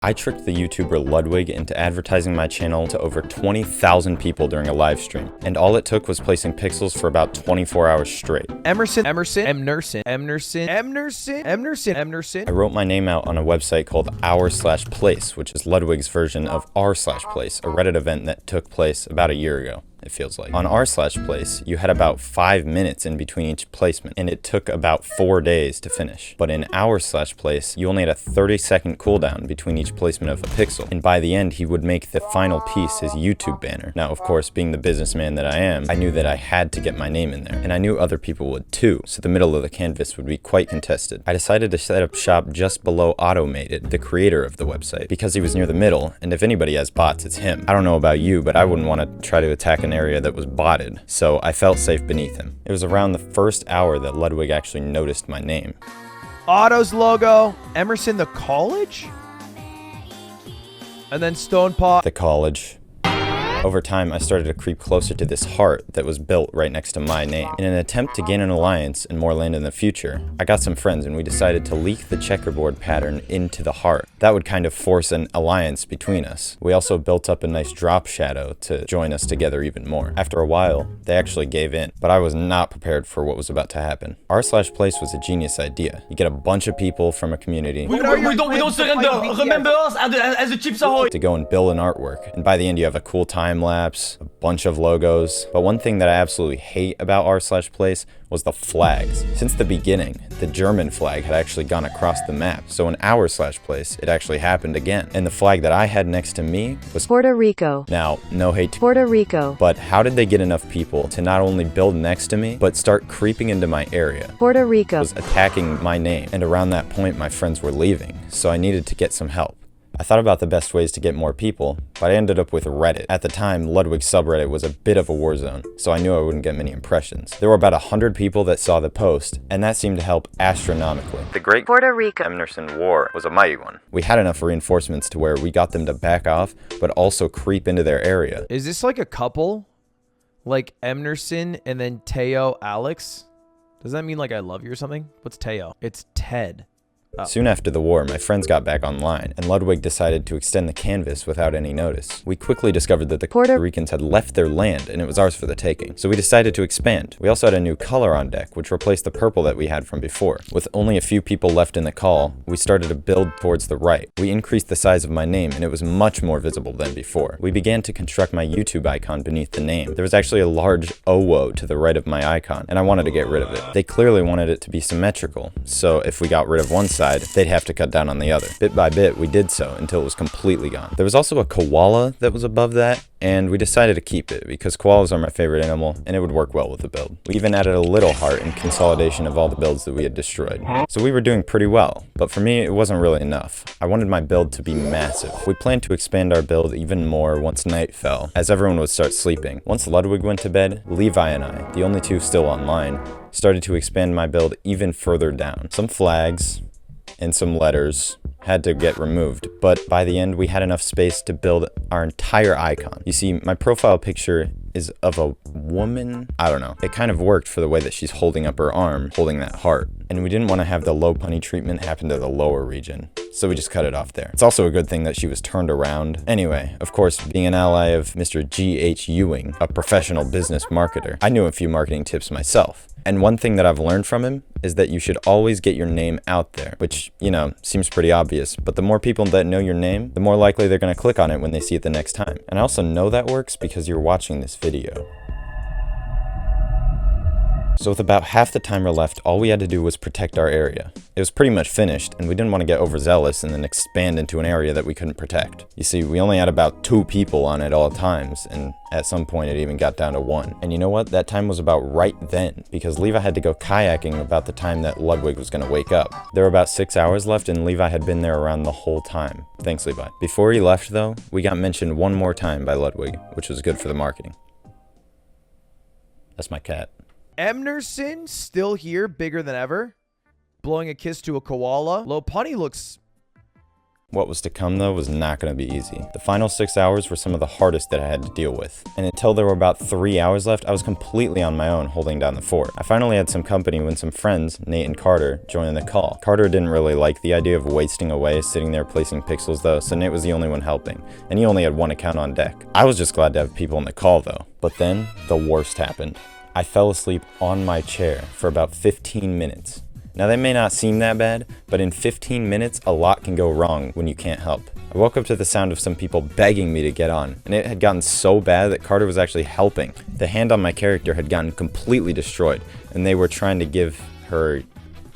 I tricked the YouTuber Ludwig into advertising my channel to over 20,000 people during a live stream, and all it took was placing pixels for about 24 hours straight. Emerson. I wrote my name out on a website called r/place, which is Ludwig's version of r/place, a Reddit event that took place about a year ago. It feels like. On r/place, you had about 5 minutes in between each placement, and it took about 4 days to finish. But in our/place, you only had a 30-second cooldown between each placement of a pixel, and by the end, he would make the final piece his YouTube banner. Now, of course, being the businessman that I am, I knew that I had to get my name in there, and I knew other people would too, so the middle of the canvas would be quite contested. I decided to set up shop just below Automated, the creator of the website, because he was near the middle, and if anybody has bots, it's him. I don't know about you, but I wouldn't want to try to attack an area that was botted, so I felt safe beneath him. It was around the first hour that Ludwig actually noticed my name. Otto's logo, Emerson the college, and then Stone Paw. The college. Over time, I started to creep closer to this heart that was built right next to my name. In an attempt to gain an alliance and more land in the future, I got some friends and we decided to leak the checkerboard pattern into the heart. That would kind of force an alliance between us. We also built up a nice drop shadow to join us together even more. After a while, they actually gave in, but I was not prepared for what was about to happen. r/place was a genius idea. You get a bunch of people from a community we don't surrender. Remember us as the Chips Ahoy! to go and build an artwork, and by the end you have a cool time lapse, a bunch of logos. But one thing that I absolutely hate about r/place was the flags. Since the beginning, the German flag had actually gone across the map, so in our/place, it actually happened again. And the flag that I had next to me was Puerto Rico. Now, no hate to Puerto Rico. but how did they get enough people to not only build next to me, but start creeping into my area? Puerto Rico. Was attacking my name, and around that point my friends were leaving, so I needed to get some help. I thought about the best ways to get more people, but I ended up with Reddit. At the time, Ludwig's subreddit was a bit of a war zone, so I knew I wouldn't get many impressions. There were about 100 people that saw the post, and that seemed to help astronomically. The Great Puerto Rico. Emerson War was a mighty one. We had enough reinforcements to where we got them to back off, but also creep into their area. Is this like a couple? Like Emerson and then Teo Alex? Does that mean like I love you or something? What's Teo? It's Ted. Oh. Soon after the war, my friends got back online, and Ludwig decided to extend the canvas without any notice. We quickly discovered that the Puerto Ricans had left their land, and it was ours for the taking. So we decided to expand. We also had a new color on deck, which replaced the purple that we had from before. With only a few people left in the call, we started to build towards the right. We increased the size of my name, and it was much more visible than before. We began to construct my YouTube icon beneath the name. There was actually a large OWO to the right of my icon, and I wanted to get rid of it. They clearly wanted it to be symmetrical, so if we got rid of one side, they'd have to cut down on the other. Bit by bit, we did so until it was completely gone. There was also a koala that was above that, and we decided to keep it because koalas are my favorite animal and it would work well with the build. We even added a little heart in consolidation of all the builds that we had destroyed. So we were doing pretty well, but for me, it wasn't really enough. I wanted my build to be massive. We planned to expand our build even more once night fell, as everyone would start sleeping. Once Ludwig went to bed, Levi and I, the only two still online, started to expand my build even further down. Some flags and some letters had to get removed, but by the end we had enough space to build our entire icon. You see, my profile picture is of a woman. I don't know. It kind of worked for the way that she's holding up her arm, holding that heart. And we didn't want to have the low punny treatment happen to the lower region, so we just cut it off there. It's also a good thing that she was turned around. Anyway, of course, being an ally of Mr. G.H. Ewing, a professional business marketer, I knew a few marketing tips myself. And one thing that I've learned from him is that you should always get your name out there, which, you know, seems pretty obvious, but the more people that know your name, the more likely they're going to click on it when they see it the next time. And I also know that works because you're watching this video. So with about half the timer left, all we had to do was protect our area. It was pretty much finished, and we didn't want to get overzealous and then expand into an area that we couldn't protect. You see, we only had about 2 people on it all times, and at some point it even got down to 1. And you know what? That time was about right then, because Levi had to go kayaking about the time that Ludwig was going to wake up. There were about 6 hours left, and Levi had been there around the whole time. Thanks, Levi. Before he left, though, we got mentioned one more time by Ludwig, which was good for the marketing. That's my cat. Emerson still here, bigger than ever. Blowing a kiss to a koala. Low punny looks What was to come though was not going to be easy. The final 6 hours were some of the hardest that I had to deal with. And until there were about 3 hours left, I was completely on my own holding down the fort. I finally had some company when some friends, Nate and Carter, joined in the call. Carter didn't really like the idea of wasting away sitting there placing pixels though, so Nate was the only one helping. And he only had one account on deck. I was just glad to have people in the call though. But then, the worst happened. I fell asleep on my chair for about 15 minutes. Now that may not seem that bad, but in 15 minutes, a lot can go wrong when you can't help. I woke up to the sound of some people begging me to get on, and it had gotten so bad that Carter was actually helping. The hand on my character had gotten completely destroyed, and they were trying to give her,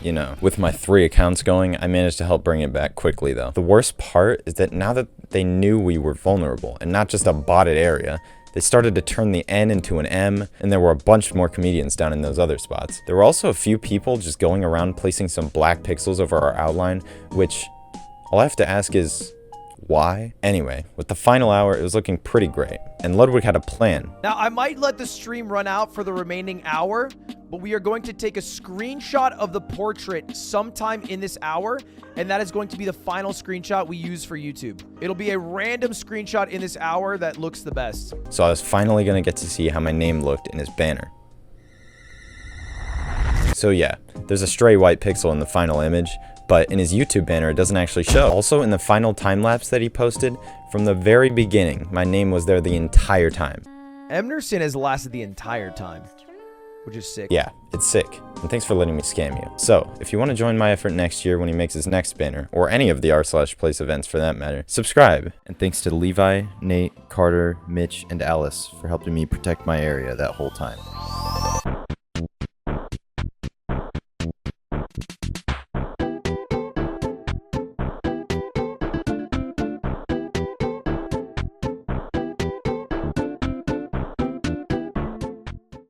you know. With my 3 accounts going, I managed to help bring it back quickly though. The worst part is that now that they knew we were vulnerable, and not just a botted area, they started to turn the N into an M, and there were a bunch more comedians down in those other spots. There were also a few people just going around placing some black pixels over our outline, which all I have to ask is, why? Anyway, with the final hour, it was looking pretty great, and Ludwig had a plan. Now, I might let the stream run out for the remaining hour, but we are going to take a screenshot of the portrait sometime in this hour, and that is going to be the final screenshot we use for YouTube. It'll be a random screenshot in this hour that looks the best. So I was finally going to get to see how my name looked in his banner. So yeah, there's a stray white pixel in the final image, but in his YouTube banner it doesn't actually show. Also, in the final time-lapse that he posted, from the very beginning, my name was there the entire time. Emerson has lasted the entire time, which is sick. Yeah, it's sick, and thanks for letting me scam you. So, if you want to join my effort next year when he makes his next banner, or any of the r/place events for that matter, subscribe. And thanks to Levi, Nate, Carter, Mitch, and Alice for helping me protect my area that whole time.